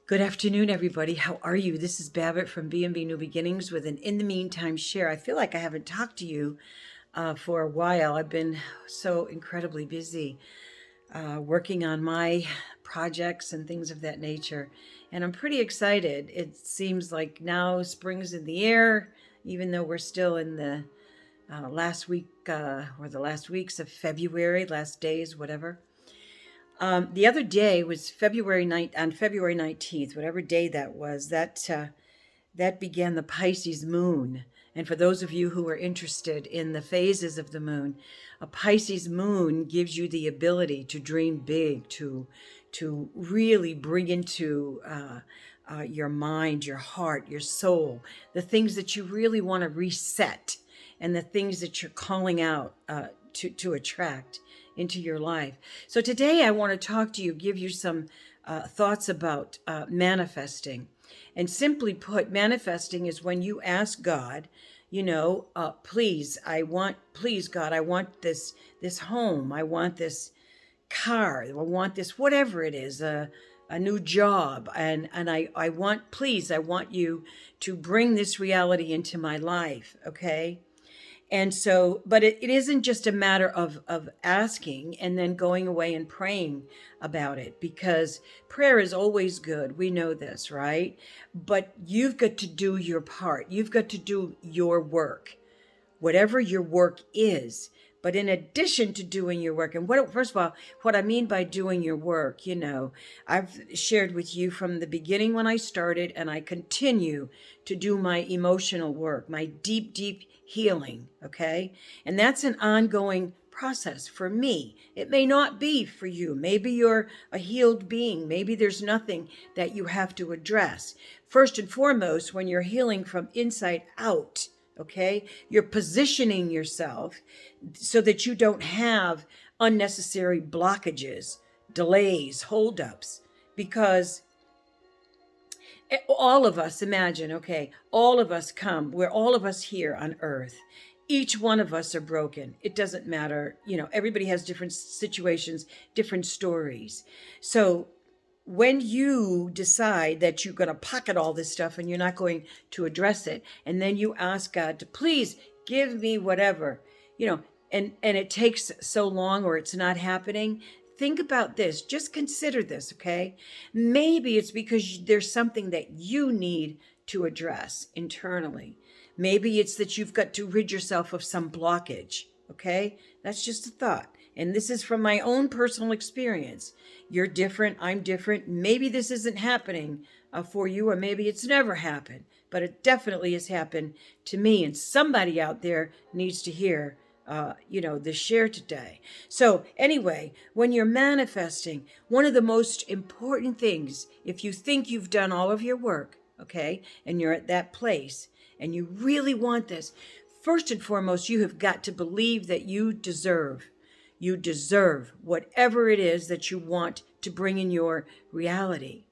Good afternoon, everybody. How are you? This is Babbitt from B&B New Beginnings with an In the Meantime share. I feel like I haven't talked to you for a while. I've been so incredibly busy working on my projects and things of that nature. And I'm pretty excited. It seems like now spring's in the air, even though we're still in the last week or the last weeks of February, last days, whatever. The other day was on February 19th, whatever day that was, that began the Pisces moon. And for those of you who are interested in the phases of the moon, a Pisces moon gives you the ability to dream big, to really bring into your mind, your heart, your soul, the things that you really want to reset, and the things that you're calling out to attract into your life. So today I want to talk to you, give you some thoughts about manifesting. And simply put, manifesting is when you ask God, please, please God, I want this home, I want this car, I want this, whatever it is, a new job. And I want you to bring this reality into my life. Okay. And so, but it isn't just a matter of asking and then going away and praying about it, because prayer is always good. We know this, right? But you've got to do your part. You've got to do your work, whatever your work is. But in addition to doing your work, and first of all, what I mean by doing your work, I've shared with you from the beginning when I started, and I continue to do my emotional work, my deep, deep healing, okay? And that's an ongoing process for me. It may not be for you. Maybe you're a healed being. Maybe there's nothing that you have to address. First and foremost, when you're healing from inside out, okay, you're positioning yourself so that you don't have unnecessary blockages, delays, holdups, because all of us, imagine, okay, all of us we're all of us here on earth. Each one of us are broken. It doesn't matter. Everybody has different situations, different stories. So when you decide that you're going to pocket all this stuff and you're not going to address it, and then you ask God to please give me whatever, and it takes so long or it's not happening, think about this. Just consider this, okay? Maybe it's because there's something that you need to address internally. Maybe it's that you've got to rid yourself of some blockage, okay? That's just a thought. And this is from my own personal experience. You're different. I'm different. Maybe this isn't happening for you, or maybe it's never happened, but it definitely has happened to me. And somebody out there needs to hear this share today. So anyway, when you're manifesting, one of the most important things, if you think you've done all of your work, okay, and you're at that place and you really want this, first and foremost, you have got to believe that you deserve whatever it is that you want to bring in your reality.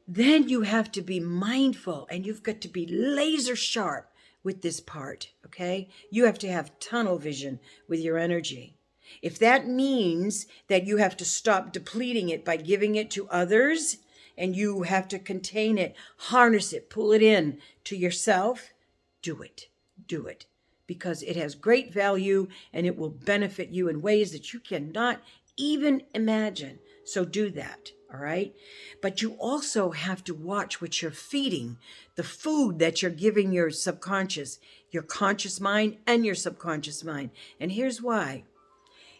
Then you have to be mindful, and you've got to be laser sharp with this part, okay? You have to have tunnel vision with your energy. If that means that you have to stop depleting it by giving it to others, and you have to contain it, harness it, pull it in to yourself, do it. Because it has great value and it will benefit you in ways that you cannot even imagine. So do that, all right? But you also have to watch what you're feeding, the food that you're giving your subconscious, your conscious mind, and your subconscious mind. And here's why.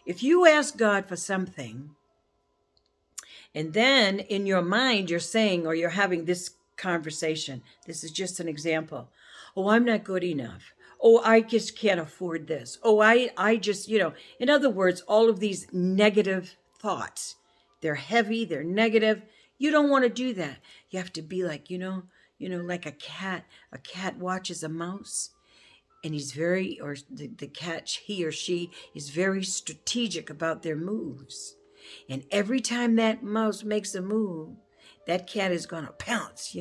If you ask God for something, and then in your mind you're saying, or you're having this conversation, this is just an example. Oh, I'm not good enough. Oh, I just can't afford this. Oh, I just, in other words, all of these negative thoughts, they're heavy, they're negative. You don't want to do that. You have to be like, like a cat. A cat watches a mouse, and the cat, he or she is very strategic about their moves. And every time that mouse makes a move, that cat is going to pounce,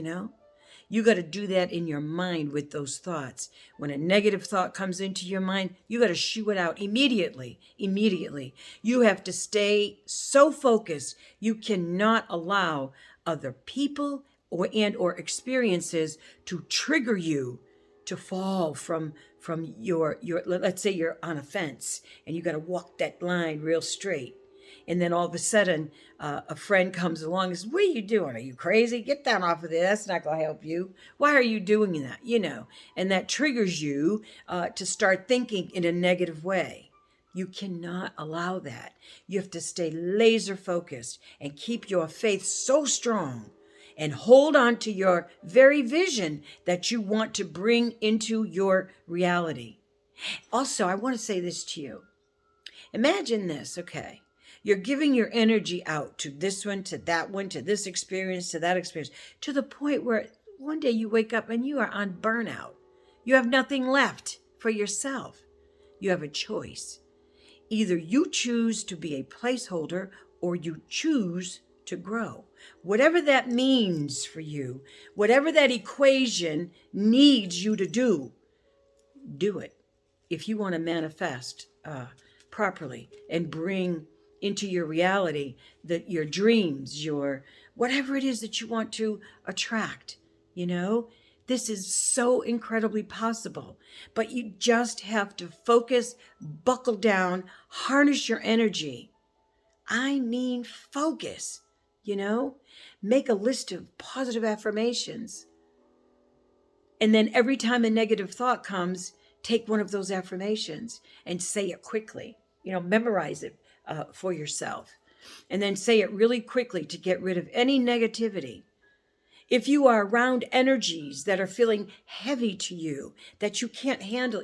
You got to do that in your mind with those thoughts. When a negative thought comes into your mind, you got to shoo it out immediately. Immediately. You have to stay so focused. You cannot allow other people or experiences to trigger you to fall from your let's say you're on a fence and you got to walk that line real straight, and then all of a sudden a friend comes along and says, what are you doing? Are you crazy? Get down off of there. That's not going to help you. Why are you doing that? And that triggers you to start thinking in a negative way. You cannot allow that. You have to stay laser focused and keep your faith so strong and hold on to your very vision that you want to bring into your reality. Also, I want to say this to you. Imagine this, okay? You're giving your energy out to this one, to that one, to this experience, to that experience, to the point where one day you wake up and you are on burnout. You have nothing left for yourself. You have a choice. Either you choose to be a placeholder or you choose to grow. Whatever that means for you, whatever that equation needs you to do it. If you want to manifest properly and bring into your reality your dreams, your whatever it is that you want to attract, this is so incredibly possible. But you just have to focus, buckle down, harness your energy. I mean, focus, make a list of positive affirmations. And then every time a negative thought comes, take one of those affirmations and say it quickly. Memorize it for yourself. And then say it really quickly to get rid of any negativity. If you are around energies that are feeling heavy to you, that you can't handle,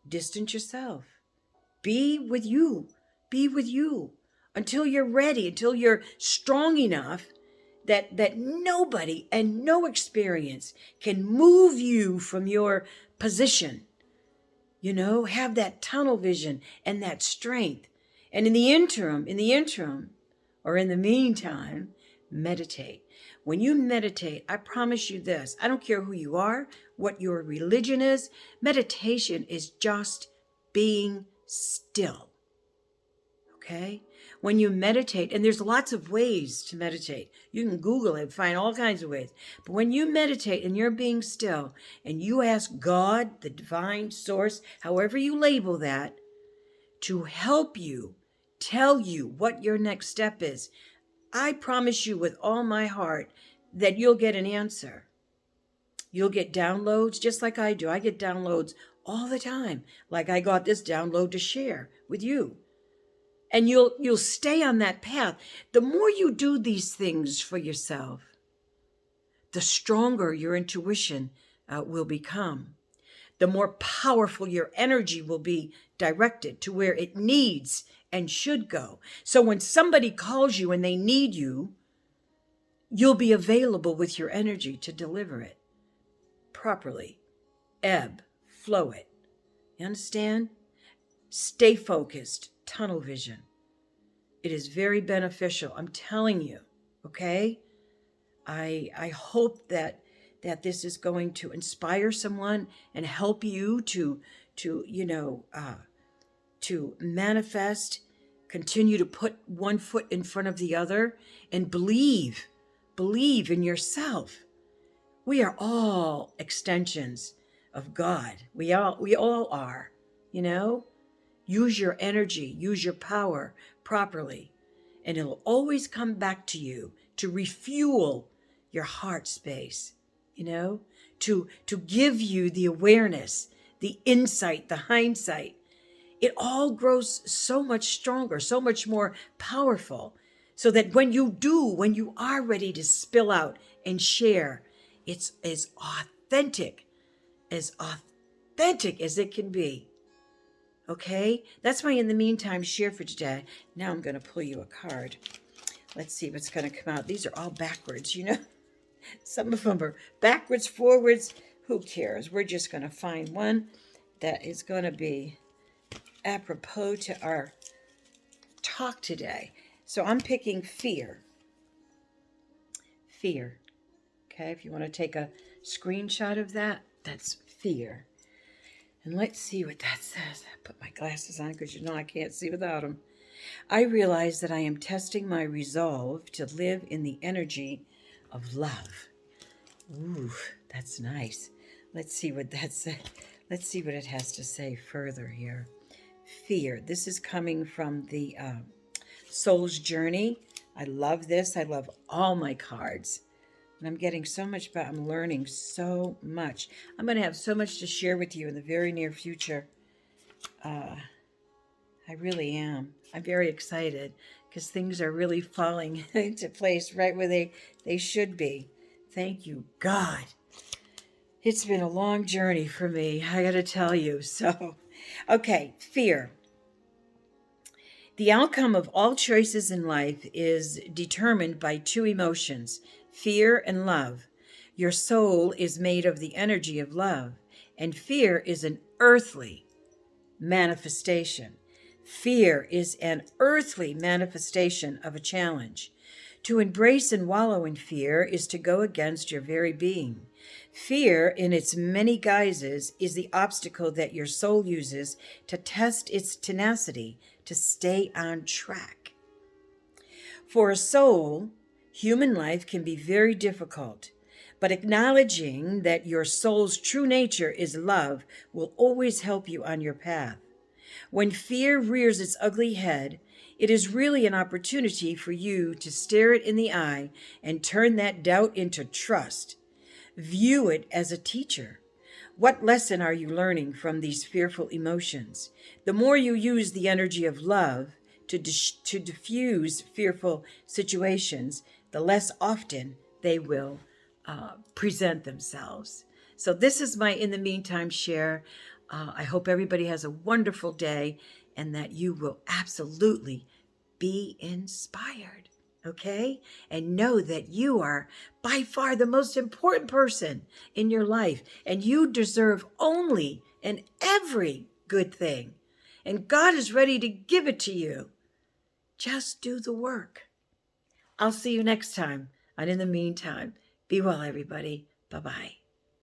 distance yourself. Be with you. Be with you until you're ready, until you're strong enough that nobody and no experience can move you from your position. Have that tunnel vision and that strength. And in the interim, or in the meantime, meditate. When you meditate, I promise you this, I don't care who you are, what your religion is, meditation is just being still. Okay? When you meditate, and there's lots of ways to meditate. You can Google it, find all kinds of ways. But when you meditate and you're being still, and you ask God, the divine source, however you label that, to help you, tell you what your next step is, I promise you with all my heart that you'll get an answer. You'll get downloads just like I do. I get downloads all the time, like I got this download to share with you. And you'll stay on that path. The more you do these things for yourself, the stronger your intuition will become. The more powerful your energy will be directed to where it needs and should go. So when somebody calls you and they need you, you'll be available with your energy to deliver it properly. Ebb, flow it. You understand? Stay focused, tunnel vision. It is very beneficial. I'm telling you, okay? I hope that this is going to inspire someone and help you to manifest, continue to put one foot in front of the other, and believe in yourself. We are all extensions of God. We all are, Use your energy, use your power properly, and it'll always come back to you to refuel your heart space, to give you the awareness, the insight, the hindsight. It all grows so much stronger, so much more powerful, so that when you are ready to spill out and share, it's as authentic as it can be. Okay? That's my in the meantime share for today. Now I'm going to pull you a card. Let's see what's going to come out. These are all backwards, Some of them are backwards, forwards. Who cares? We're just going to find one that is going to be apropos to our talk today. So I'm picking fear. Fear. Okay, if you want to take a screenshot of that, that's fear. And let's see what that says. I put my glasses on because you know I can't see without them. I realize that I am testing my resolve to live in the energy of love. Ooh, that's nice. Let's see what that says. Let's see what it has to say further here. Fear. This is coming from the Soul's Journey. I love this. I love all my cards. And I'm getting so much better. I'm learning so much. I'm going to have so much to share with you in the very near future. I really am. I'm very excited because things are really falling into place right where they should be. Thank you, God. It's been a long journey for me, I got to tell you. So, okay, fear. The outcome of all choices in life is determined by two emotions, fear and love. Your soul is made of the energy of love, and fear is an earthly manifestation. Fear is an earthly manifestation of a challenge. To embrace and wallow in fear is to go against your very being. Fear, in its many guises, is the obstacle that your soul uses to test its tenacity to stay on track. For a soul, human life can be very difficult, but acknowledging that your soul's true nature is love will always help you on your path. When fear rears its ugly head, it is really an opportunity for you to stare it in the eye and turn that doubt into trust. View it as a teacher. What lesson are you learning from these fearful emotions? The more you use the energy of love to diffuse fearful situations, the less often they will present themselves. So this is my in the meantime share. I hope everybody has a wonderful day and that you will absolutely be inspired. Okay? And know that you are by far the most important person in your life, and you deserve only and every good thing. And God is ready to give it to you. Just do the work. I'll see you next time. And in the meantime, be well, everybody. Bye-bye.